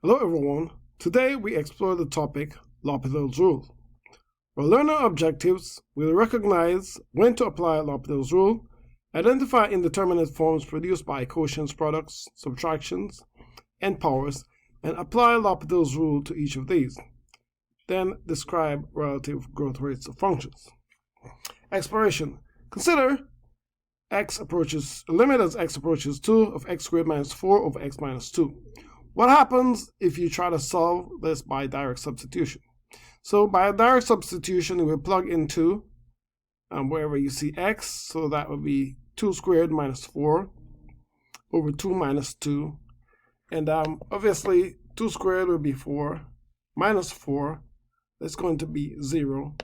Hello everyone, today we explore the topic L'Hopital's rule. For learner objectives, we'll recognize when to apply L'Hopital's rule, identify indeterminate forms produced by quotients, products, subtractions, and powers, and apply L'Hopital's rule to each of these. Then describe relative growth rates of functions. Exploration. Consider limit as x approaches 2 of x squared minus 4 over x minus 2. What happens if you try to solve this by direct substitution? So by a direct substitution, we will plug into wherever you see x, so that would be 2 squared minus 4 over 2 minus 2. And obviously, 2 squared will be 4 minus 4. That's going to be 0.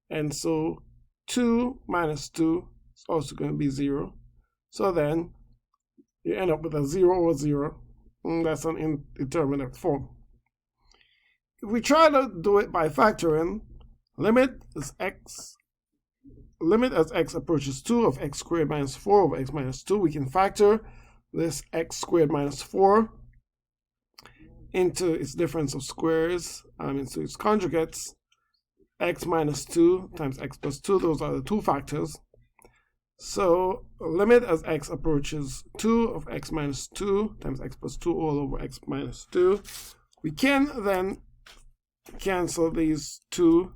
And so 2 minus 2 is also going to be 0. So then you end up with a 0 over 0. That's an indeterminate form. If we try to do it by factoring, limit as x approaches 2 of x squared minus 4 over x minus 2, we can factor this x squared minus 4 into its difference of squares, into its conjugates, x minus 2 times x plus 2, those are the two factors. So limit as x approaches 2 of x minus 2 times x plus 2 all over x minus 2. We can then cancel these two,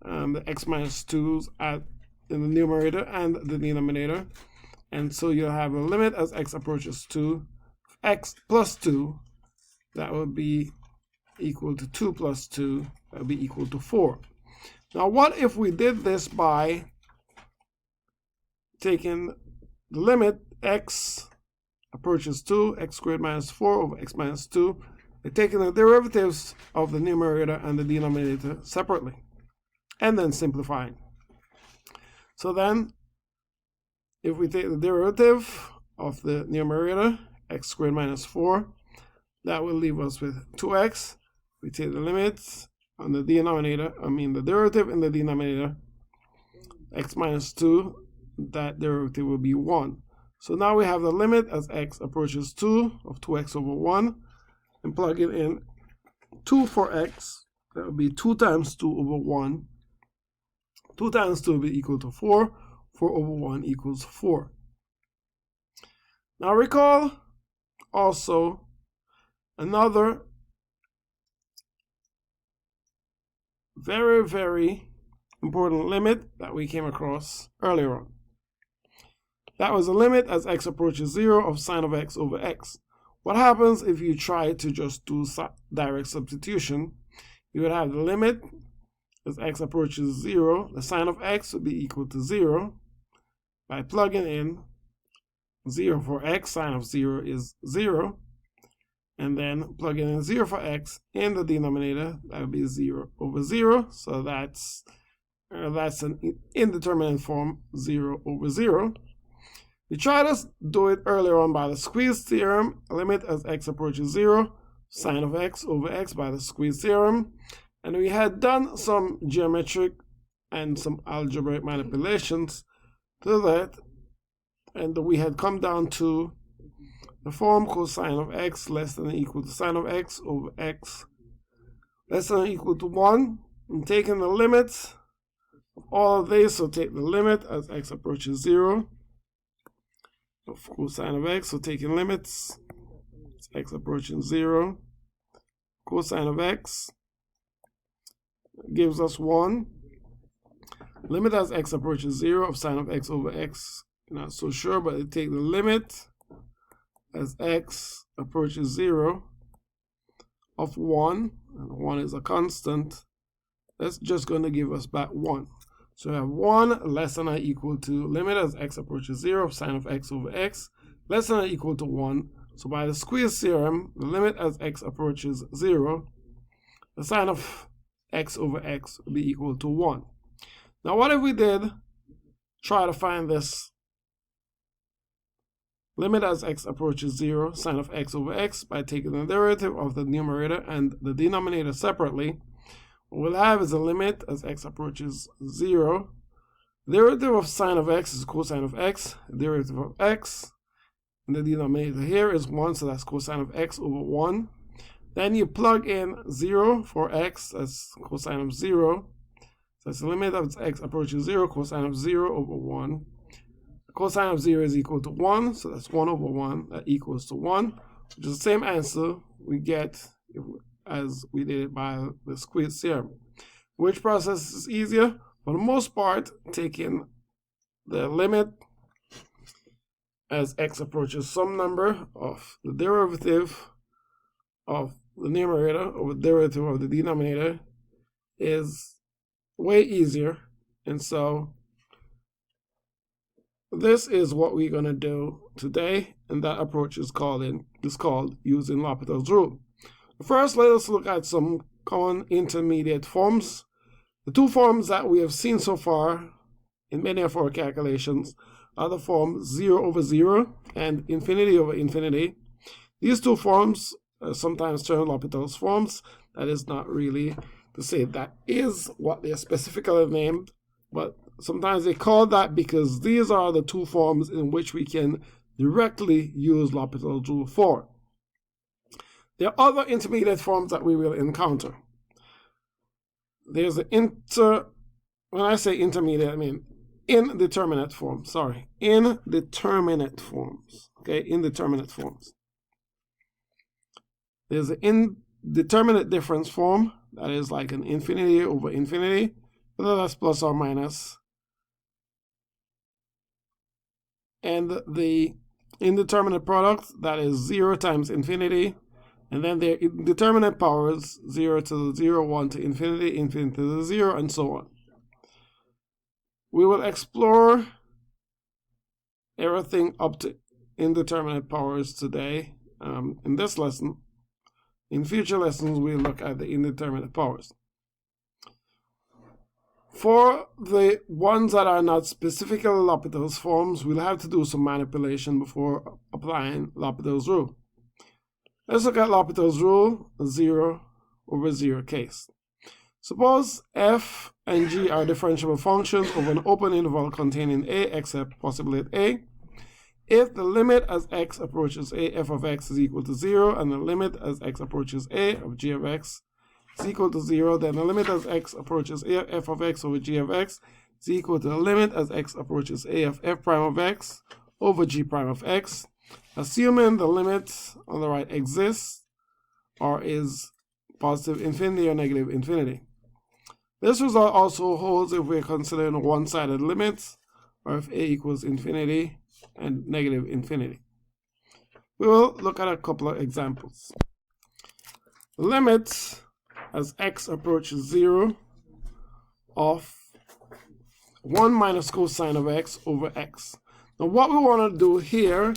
the x minus 2's in the numerator and the denominator. And so you'll have a limit as x approaches 2 of x plus 2. That would be equal to 2 plus 2. That would be equal to 4. Now what if we did this by taking the limit x approaches 2, x squared minus 4 over x minus 2, and taking the derivatives of the numerator and the denominator separately, and then simplifying. So then, if we take the derivative of the numerator, x squared minus 4, that will leave us with 2x. We take the limits on the denominator, the derivative in the denominator, x minus 2, that derivative will be 1. So now we have the limit as x approaches 2 of 2x over 1, and plug it in 2 for x. That would be 2 times 2 over 1. 2 times 2 will be equal to 4. 4 over 1 equals 4. Now recall also another very, very important limit that we came across earlier on. That was the limit as x approaches 0 of sine of x over x. What happens if you try to just do direct substitution? You would have the limit as x approaches 0, the sine of x would be equal to 0 by plugging in 0 for x, sine of 0 is 0, and then plugging in 0 for x in the denominator, that would be 0 over 0, so that's an indeterminate form, 0 over 0. We tried to do it earlier on by the squeeze theorem, limit as x approaches 0, sine of x over x by the squeeze theorem. And we had done some geometric and some algebraic manipulations to that. And we had come down to the form cosine of x less than or equal to sine of x over x less than or equal to 1. And taking the limits of all of these, so take the limit as x approaches 0. Of cosine of x, so taking limits, it's x approaching 0. Cosine of x gives us 1. Limit as x approaches 0 of sine of x over x, not so sure, but you take the limit as x approaches 0 of 1, and 1 is a constant. That's just going to give us back 1. So we have 1 less than or equal to limit as x approaches 0 of sine of x over x less than or equal to 1. So by the squeeze theorem, the limit as x approaches 0, the sine of x over x will be equal to 1. Now what if we did try to find this limit as x approaches 0, sine of x over x by taking the derivative of the numerator and the denominator separately? What we'll have is a limit as x approaches 0. Derivative of sine of x is cosine of x. Derivative of x and the denominator here is 1, so that's cosine of x over 1. Then you plug in 0 for x, that's cosine of 0. So that's the limit of x approaches 0, cosine of 0 over 1. Cosine of 0 is equal to 1, so that's 1 over 1, that equals to 1, which is the same answer we get as we did it by the squeeze theorem. Which process is easier? For the most part, taking the limit as x approaches some number of the derivative of the numerator over the derivative of the denominator is way easier. And so this is what we're going to do today, and that approach is called using L'Hopital's rule. First, let us look at some common intermediate forms. The two forms that we have seen so far in many of our calculations are the form 0 over 0 and infinity over infinity. These two forms are sometimes termed L'Hopital's forms. That is not really to say that is what they are specifically named, but sometimes they call that because these are the two forms in which we can directly use L'Hopital's rule for. There are other intermediate forms that we will encounter. There's the when I say intermediate, I mean indeterminate forms. Sorry, indeterminate forms. Okay, indeterminate forms. There's the indeterminate difference form, that is like an infinity over infinity, whether that's plus or minus. And the indeterminate product, that is 0 times infinity. And then their indeterminate powers, 0 to the 0, 1 to infinity, infinity to the 0, and so on. We will explore everything up to indeterminate powers today in this lesson. In future lessons, we'll look at the indeterminate powers. For the ones that are not specifically L'Hopital's forms, we'll have to do some manipulation before applying L'Hopital's rule. Let's look at L'Hopital's rule, 0 over 0 case. Suppose f and g are differentiable functions over an open interval containing a except possibly at a. If the limit as x approaches a, f of x is equal to 0, and the limit as x approaches a of g of x is equal to 0, then the limit as x approaches a, f of x over g of x is equal to the limit as x approaches a of f prime of x over g prime of x. Assuming the limit on the right exists or is positive infinity or negative infinity. This result also holds if we're considering one-sided limits or if a equals infinity and negative infinity. We will look at a couple of examples. The limit as x approaches 0 of 1 minus cosine of x over x. Now what we want to do here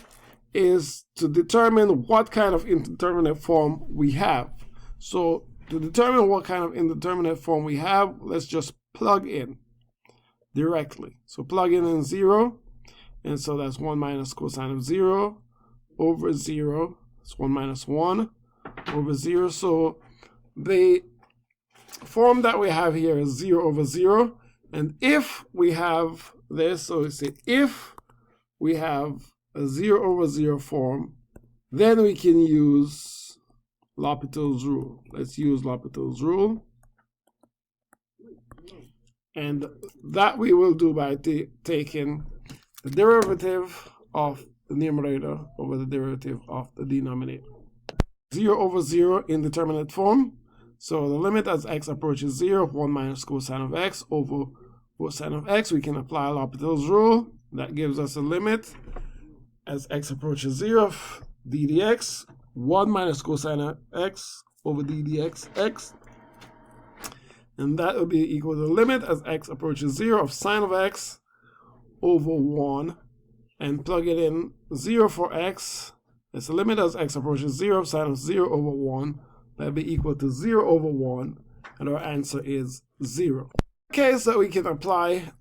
is to determine what kind of indeterminate form we have. So to determine what kind of indeterminate form we have, let's just plug in directly. So plug in 0, and so that's 1 minus cosine of 0 over 0. It's 1 minus 1 over 0. So the form that we have here is 0 over 0. And if we have this, so we say if we have a 0 over 0 form, then we can use L'Hopital's rule. Let's use L'Hopital's rule. And that we will do by taking the derivative of the numerator over the derivative of the denominator. 0 over 0 indeterminate form. So the limit as x approaches 0 of 1 minus cosine of x over cosine of x. We can apply L'Hopital's rule. That gives us a limit as x approaches 0 of d dx, 1 minus cosine of x over d dx x. And that will be equal to the limit as x approaches 0 of sine of x over 1. And plug it in 0 for x. That's the limit as x approaches 0 of sine of 0 over 1. That will be equal to 0 over 1. And our answer is 0. The case that we can apply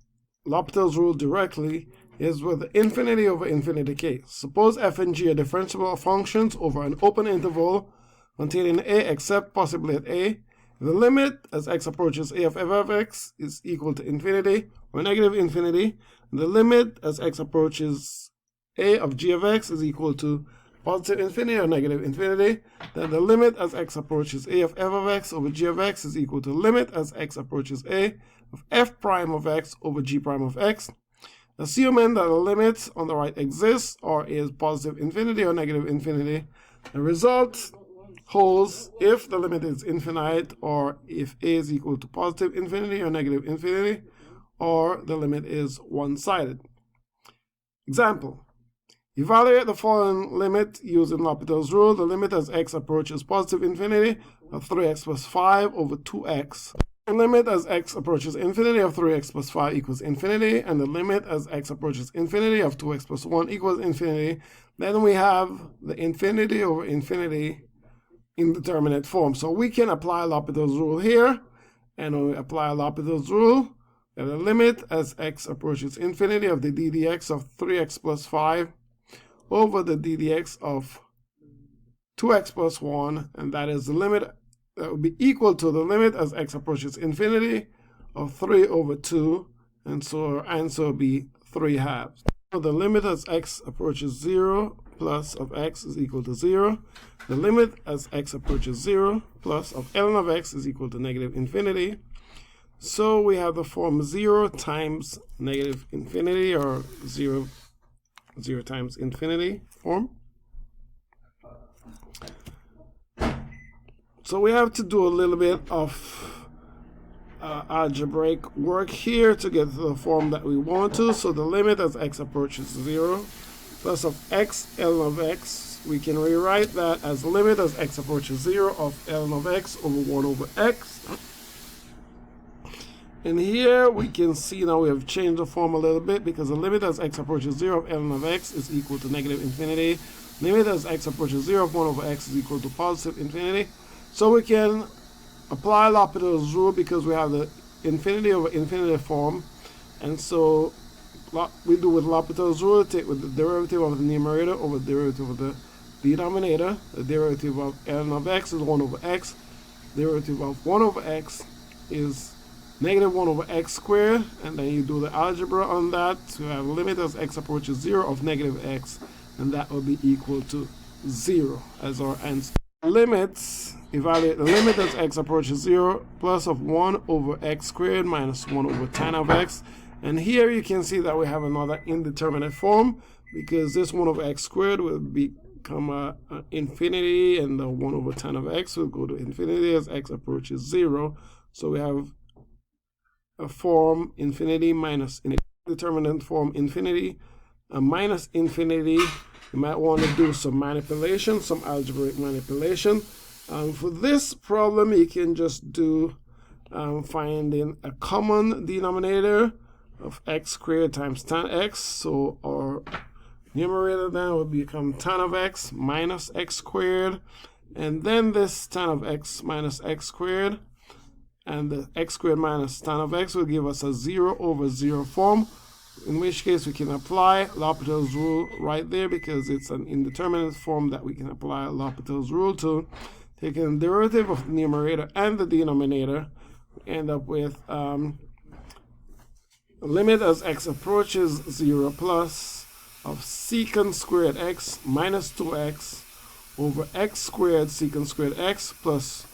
L'Hopital's rule directly is with the infinity over infinity case. Suppose f and g are differentiable functions over an open interval containing a except possibly at a. The limit as x approaches a of f of x is equal to infinity or negative infinity. The limit as x approaches a of g of x is equal to positive infinity or negative infinity, then the limit as x approaches a of f of x over g of x is equal to limit as x approaches a of f prime of x over g prime of x. Assuming that the limit on the right exists or is positive infinity or negative infinity, the result holds if the limit is infinite or if a is equal to positive infinity or negative infinity, or the limit is one-sided. Example. Evaluate the following limit using L'Hopital's rule. The limit as x approaches positive infinity of 3x plus 5 over 2x. The limit as x approaches infinity of 3x plus 5 equals infinity, and the limit as x approaches infinity of 2x plus 1 equals infinity. Then we have the infinity over infinity indeterminate form. So we can apply L'Hopital's rule here, and when we apply L'Hopital's rule, the limit as x approaches infinity of the ddx of 3x plus 5 over the ddx of 2x plus 1, and that is the limit that would be equal to the limit as x approaches infinity of 3 over 2, and so our answer will be 3 halves. So the limit as x approaches 0 plus of x is equal to 0. The limit as x approaches 0 plus of ln of x is equal to negative infinity. So we have the form 0 times negative infinity, or 0 times infinity form. So we have to do a little bit of algebraic work here to get to the form that we want to. So the limit as x approaches 0 plus of x ln of x, we can rewrite that as limit as x approaches 0 of ln of x over 1 over x. And here we can see now we have changed the form a little bit, because the limit as x approaches 0 of ln of x is equal to negative infinity. Limit as x approaches 0 of 1 over x is equal to positive infinity. So we can apply L'Hopital's rule because we have the infinity over infinity form. And so we do with L'Hopital's rule, take with the derivative of the numerator over the derivative of the denominator. The derivative of ln of x is 1 over x. Derivative of 1 over x is negative 1 over x squared, and then you do the algebra on that to have limit as x approaches 0 of negative x, and that will be equal to 0 as our answer. Limits, evaluate the limit as x approaches 0 plus of 1 over x squared minus 1 over tan of x. And here you can see that we have another indeterminate form, because this 1 over x squared will become infinity, and the 1 over tan of x will go to infinity as x approaches 0. So we have a form infinity minus indeterminate form infinity, minus infinity. You might want to do some manipulation, some algebraic manipulation. For this problem, you can just do finding a common denominator of x squared times tan x. So our numerator then will become tan of x minus x squared, and then this tan of x minus x squared, and the x squared minus tan of x will give us a 0 over 0 form, in which case we can apply L'Hopital's rule right there, because it's an indeterminate form that we can apply L'Hopital's rule to. Taking the derivative of the numerator and the denominator, we end up with limit as x approaches 0 plus of secant squared x minus 2x over x squared secant squared x plus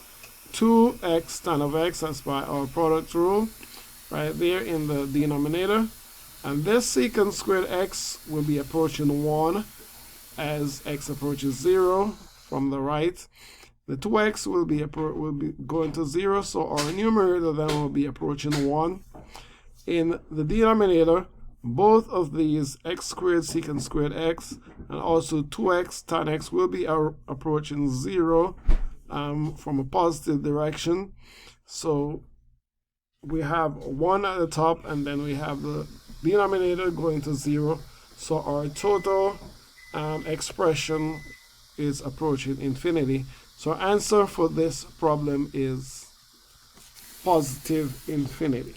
2x tan of x, that's by our product rule, right there in the denominator. And this secant squared x will be approaching 1 as x approaches 0 from the right. The 2x will be going to 0, so our numerator then will be approaching 1. In the denominator, both of these x squared secant squared x and also 2x tan x will be approaching 0 from a positive direction. So we have 1 at the top, and then we have the denominator going to 0. So our total expression is approaching infinity. So our answer for this problem is positive infinity.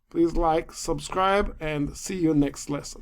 Please like, subscribe, and see you next lesson.